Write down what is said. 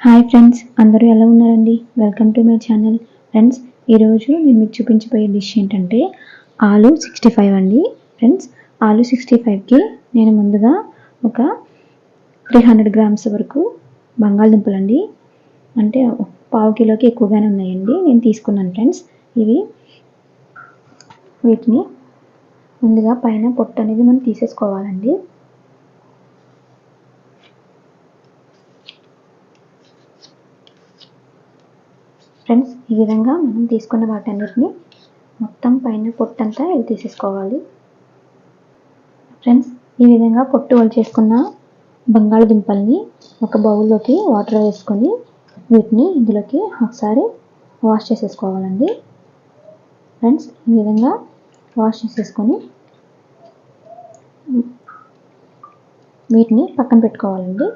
Hi friends, అందరూ ఎలా ఉన్నారండి? Welcome to my channel. Friends, ఈరోజు నేను మీకు చూపించబోయే డిష్ ఏంటంటే ఆలు 65 అండి. ఫ్రెండ్స్, ఆలు 65కి నేను ముందుగా ఒక 300 గ్రామ్స్ వరకు బంగాళదుంపలండి, అంటే పావు కిలోకి ఎక్కువగానే ఉన్నాయండి, నేను తీసుకున్నాను. ఫ్రెండ్స్, వీటిని ముందుగా పైన పొట్టు అనేది మనం తీసేసుకోవాలండి. ఫ్రెండ్స్, ఈ విధంగా మనం తీసుకున్న వాటన్నిటిని మొత్తం పైన పొట్టంతా తీసేసుకోవాలి. ఫ్రెండ్స్, ఈ విధంగా పొట్టు చేసుకున్న బంగాళదుంపల్ని ఒక బౌల్లోకి వాటర్ వేసుకొని వీటిని ఇందులోకి ఒకసారి వాష్ చేసేసుకోవాలండి. ఫ్రెండ్స్, ఈ విధంగా వాష్ చేసేసుకొని వీటిని పక్కన పెట్టుకోవాలండి.